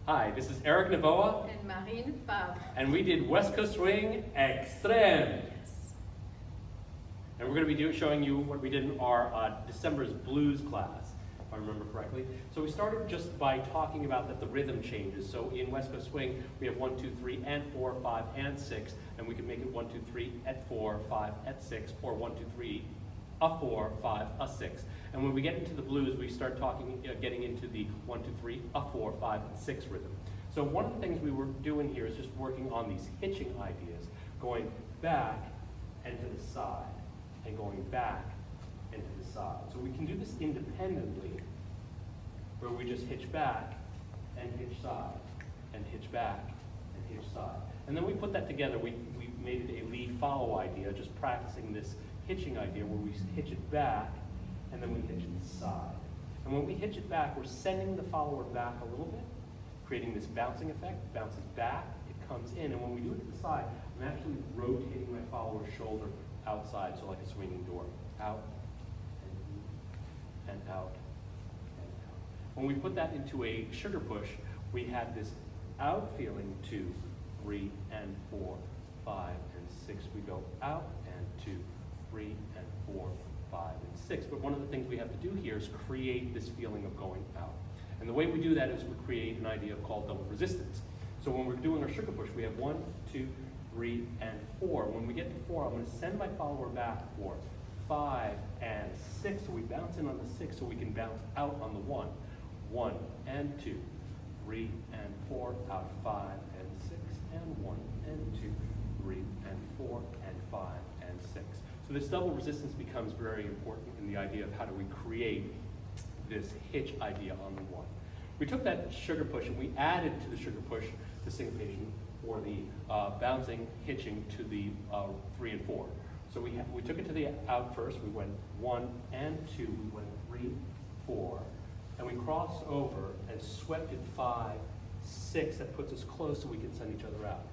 Hi, this is Erik Novoa and Marine Fabre. and we did WCS Extrême. Yes. And we're going to be showing you what we did in our December's blues class, if I remember correctly. So we started just by talking about that the rhythm changes. So in West Coast Swing, we have 1, 2, 3, and 4, 5, and 6, and we can make it 1, 2, 3 at 4, 5 at 6, or 1, 2, 3, a 4, 5, a 6. And when we get into the blues, we start getting into the 1, 2, 3, a 4, 5, and 6 rhythm. So one of the things we were doing here is just working on these hitching ideas, going back and to the side, and going back and to the side. So we can do this independently, where we just hitch back and hitch side, and hitch back and hitch side. And then we put that together, we made it a lead-follow idea, just practicing this hitching idea where we hitch it back and then we hitch it side. And when we hitch it back, we're sending the follower back a little bit, creating this bouncing effect. It bounces back, it comes in, and when we do it to the side, I'm actually rotating my follower's shoulder outside, so like a swinging door. Out and out and out. When we put that into a sugar push, we had this out feeling, 2, 3, and 4, 5, and 6. We go out and 2, 3, and 4, 5, and 6. But one of the things we have to do here is create this feeling of going out. And the way we do that is we create an idea called double resistance. So when we're doing our sugar push, we have 1, 2, 3, and 4. When we get to 4, I'm going to send my follower back for 5 and 6. So we bounce in on the 6 so we can bounce out on the 1. 1 and 2, 3 and 4, out 5 and 6, and 1 and 2, 3 and 4, and 5 and 6. So this double resistance becomes very important in the idea of how do we create this hitch idea on the 1. We took that sugar push and we added to the sugar push the syncopation or the bouncing, hitching to the 3 and 4. So we took it to the out first. We went 1 and 2. We went 3, 4, and we crossed over and swept it 5, 6. That puts us close so we can send each other out.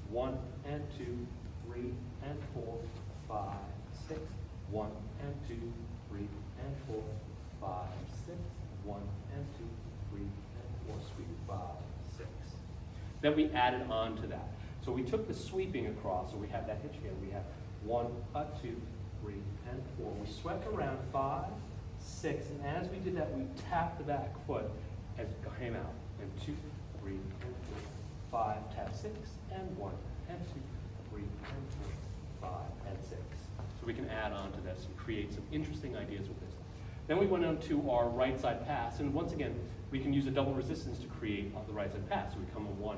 1 and 2, 3 and 4, 5, 6. 1 and 2, 3 and 4, 5, 6. 1 and 2, 3 and 4. Sweep 5, 6. Then we added on to that. So we took the sweeping across, so we have that hitch again. We have 1, 2, 3, and 4. We swept around 5, 6, and as we did that, we tapped the back foot as it came out. And 2, 3, and 4, 5, tap 6, and 1, and 2, 3, and 4, 5, and 6. So we can add on to this and create some interesting ideas with this. Then we went on to our right side pass, and once again, we can use a double resistance to create the right side pass. So we come on 1,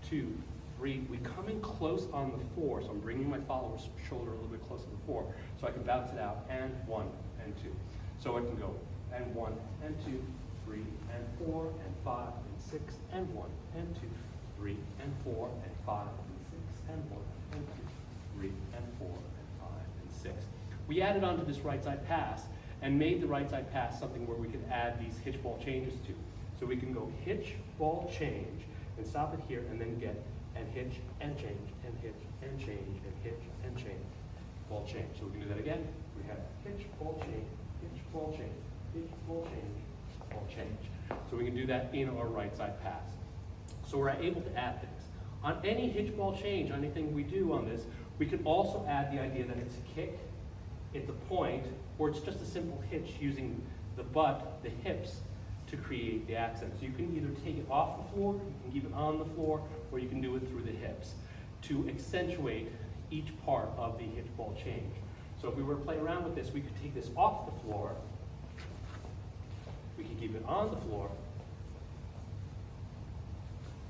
2, 3. We come in close on the 4, so I'm bringing my follower's shoulder a little bit closer to the 4, so I can bounce it out, and 1, and 2. So I can go, and 1, and 2, 3, and 4, and 5, and 6, and 1, and 2, 3, and 4, and 5, and 6, and 1, and 2, 3, and 4, and 5, and 6. We added on to this right side pass and made the right side pass something where we could add these hitch ball changes to. So we can go hitch, ball, change, and stop it here, and then get and hitch, and change, and hitch, and change, and hitch, and change, ball, change. So we can do that again. We have hitch, ball, change, hitch, ball, change, hitch, ball, change, ball, change. So we can do that in our right side pass. So we're able to add things. On any hitch, ball, change, on anything we do on this, we can also add the idea that it's a kick, it's a point, or it's just a simple hitch using the butt, the hips, to create the accent. So you can either take it off the floor, you can keep it on the floor, or you can do it through the hips to accentuate each part of the hitch, ball, change. So if we were to play around with this, we could take this off the floor, we could keep it on the floor,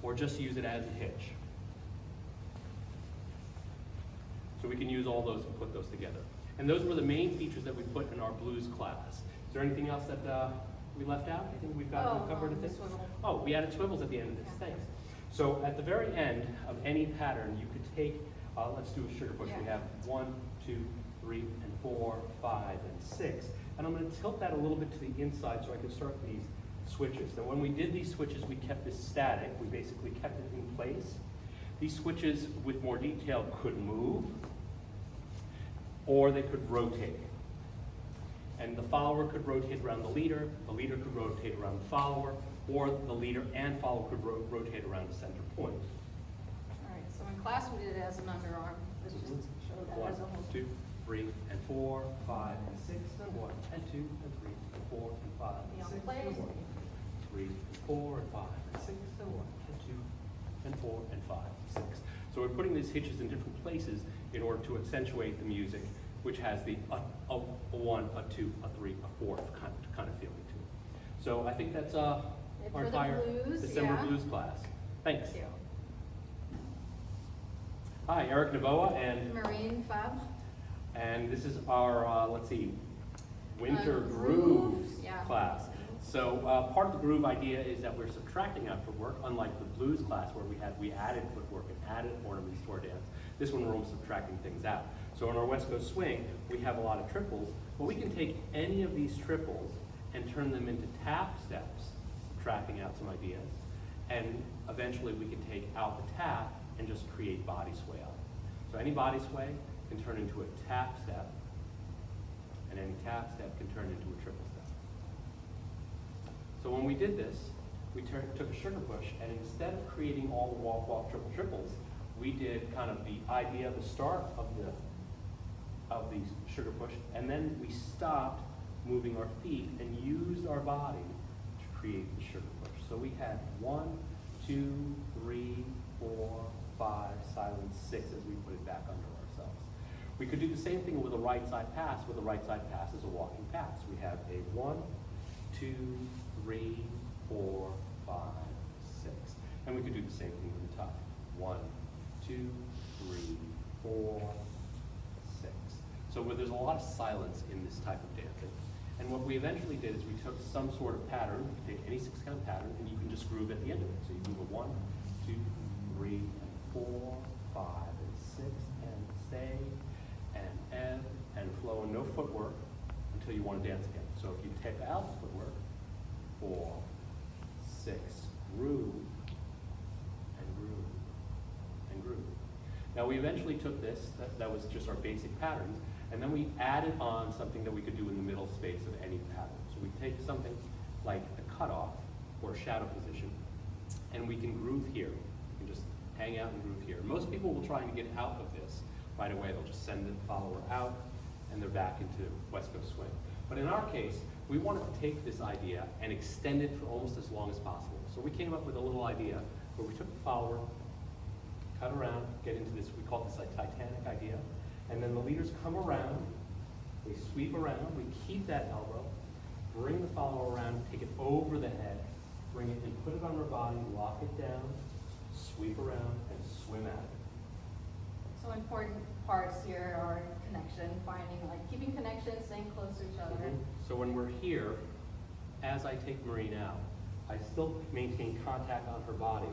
or just use it as a hitch. So we can use all those and put those together. And those were the main features that we put in our blues class. Is there anything else that we left out? I think we've got covered. Oh, we added swivels at the end of this. Yeah. Thanks. So at the very end of any pattern, you could take, let's do a sugar push. Yeah. We have 1, 2, 3, and 4, 5, and 6. And I'm going to tilt that a little bit to the inside so I can start these switches. Now when we did these switches, we kept this static. We basically kept it in place. These switches with more detail could move, or they could rotate. And the follower could rotate around the leader could rotate around the follower, or the leader and follower could rotate around the center point. All right, so in class we did it as an underarm. Let's just show that 1, as a whole. 2, 3, and 4, 5, and 6, and 1, and 2, and 3, and 4, and 5, and Beyond 6, play. and 1, 3, and 4, and 5, and 6, and 1, and 2, and 4, and 5, and 6. So we're putting these hitches in different places in order to accentuate the music, which has the a 1, a 2, a 3, a 4 kind of feeling to it. So I think that's our For the entire blues, December yeah. blues class. Thanks. Thank you. Hi, Erik Novoa and Marine Fabre. this is our, let's see, winter Grooves, grooves yeah. class. So part of the groove idea is that we're subtracting out footwork, unlike the blues class where we added footwork and added ornaments to our dance. This one we're almost subtracting things out. So in our West Coast swing, we have a lot of triples, but we can take any of these triples and turn them into tap steps, subtracting out some ideas. And eventually we can take out the tap and just create body sway out. So any body sway can turn into a tap step, and any tap step can turn into a triple step. So when we did this, we took a sugar push, and instead of creating all the walk, walk, triple, triples, we did kind of the idea, the start of the sugar push, and then we stopped moving our feet and used our body to create the sugar push. So we had 1, 2, 3, 4, 5, silent 6 as we put it back under ourselves. We could do the same thing with a right side pass, where the right side pass is a walking pass. We have a 1, 2, 3, 4, 5, 6. And we could do the same thing with the tuck. 1, 2, 3, 4, 6. So there's a lot of silence in this type of dancing. And what we eventually did is we took some sort of pattern. You can take any 6-count pattern, and you can just groove at the end of it. So you move a 1, 2, 3, and 4, 5, and 6, and stay, and ebb, and flow, and no footwork until you want to dance again. So if you take out the footwork, 4, 6, groove, and groove, and groove. Now we eventually took this, that was just our basic patterns, and then we added on something that we could do in the middle space of any pattern. So we take something like a cutoff or shadow position, and we can groove here. We can just hang out and groove here. Most people will try and get out of this right away. They'll just send the follower out, and they're back into West Coast swing. But in our case, we wanted to take this idea and extend it for almost as long as possible. So we came up with a little idea where we took the follower, cut around, get into this, we call this a Titanic idea, and then the leaders come around, they sweep around, we keep that elbow, bring the follower around, take it over the head, bring it and put it on our body, lock it down, sweep around, and swim at it. So important parts here are connection, finding, keeping connection, staying close to each other. So when we're here, as I take Marine out, I still maintain contact on her body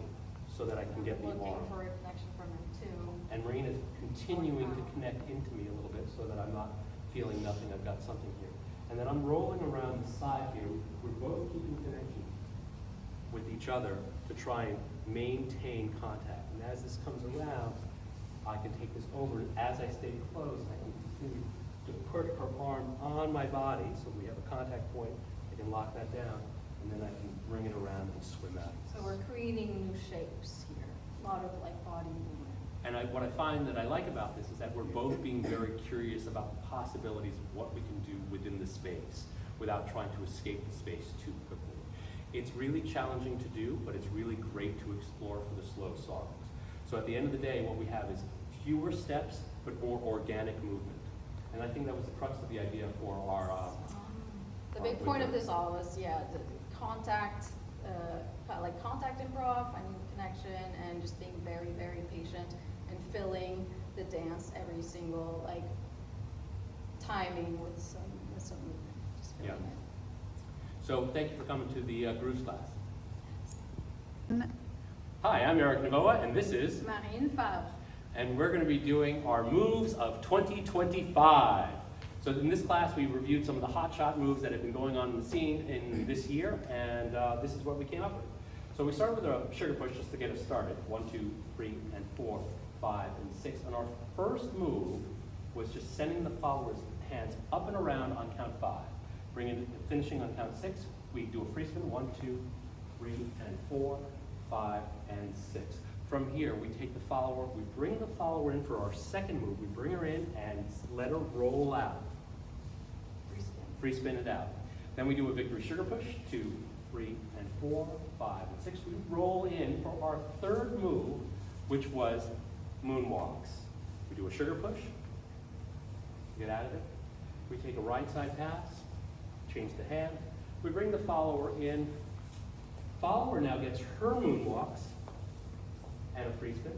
so that I can get the Looking arm. for a connection from him too. And Marine is continuing to connect into me a little bit so that I'm not feeling nothing, I've got something here. And then I'm rolling around the side here. We're both keeping connection with each other to try and maintain contact. And as this comes around, I can take this over. As I stay close, I can continue to put her arm on my body so we have a contact point. I can lock that down, and then I can bring it around and swim out. So we're creating new shapes here. A lot of body movement. And what I find that I like about this is that we're both being very curious about the possibilities of what we can do within the space without trying to escape the space too quickly. It's really challenging to do, but it's really great to explore for the slow songs. So at the end of the day, what we have is fewer steps, but more organic movement. And I think that was the crux of the idea for our the big point of this all was, the contact, contact improv, finding connection, and just being very, very patient and filling the dance every single timing with some movement. Just filling it. So thank you for coming to the Grooves class. Hi, I'm Erik Novoa, and this is Marine Fabre. And we're going to be doing our moves of 2025. So in this class, we reviewed some of the hotshot moves that have been going on in the scene in this year, and this is what we came up with. So we started with a sugar push just to get us started. 1, 2, 3, and 4, 5, and 6. And our first move was just sending the follower's hands up and around on count 5. Finishing on count 6, we do a free spin, 1, 2, 3 and 4, 5 and 6. From here, we take the follower, we bring the follower in for our second move. We bring her in and let her roll out. Free spin. Free spin it out. Then we do a victory sugar push, 2, 3 and 4, 5 and 6. We roll in for our third move, which was moonwalks. We do a sugar push, get out of it. We take a right side pass, change the hand. We bring the follower in. Follower now gets her moonwalks and a free spin.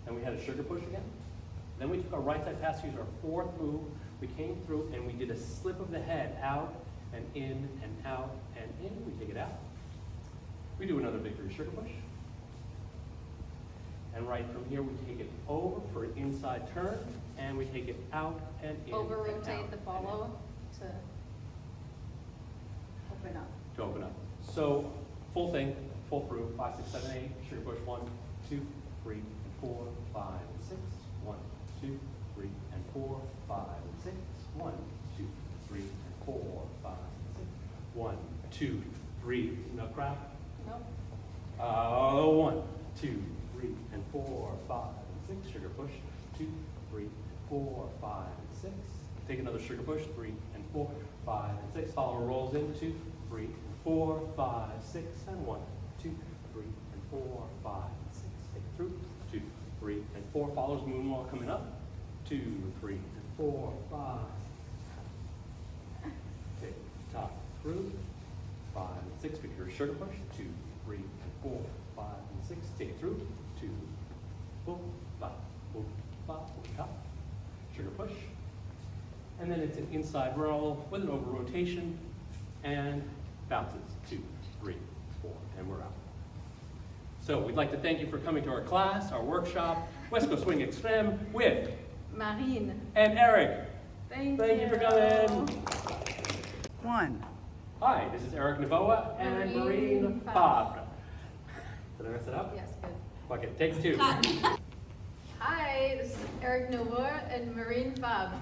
Then we had a sugar push again. Then we took our right side pass, used our fourth move. We came through and we did a slip of the head out and in and out and in. We take it out. We do another victory sugar push. And right from here, we take it over for an inside turn, and we take it out and in. Over and rotate out the and follow to open up. to open up. So full thing, full through, 5, 6, 7, 8, sugar push, 1, 2, 3, and 4, 5, and 6, 1, 2, 3, and 4, 5, and 6, 1, 2, 3, and 4, 5, and 6, 1, 2, 3, no crap. Nope. 1, 2, 3, and 4, 5, and 6, sugar push, 2, 3, and 4, 5, and 6. Take another sugar push, 3, and 4, 5, and 6. Follower rolls in, 2, 3, and 4, 5, 6, and 1, 2, 3, and 4, 5, and 6. Take it through, 2, 3, and 4. Follows moonwalk coming up, 2, 3, and 4, 5. Take top through, 5, and 6. Victory sugar push, 2, 3, and 4, 5, and 6. Take it through, 2, boom, ba, boom, top. Sugar push. And then it's an inside roll with an over rotation and bounces, 2, 3, 4, and we're out. So we'd like to thank you for coming to our class, our workshop, WCS Extrême with Marine. and Erik. Thank you for coming. 1. Hi, this is Erik Novoa and Marine Fabre. Did I mess it up? Yes, good. Fuck it, take 2. Hi, this is Erik Novoa and Marine Fabre.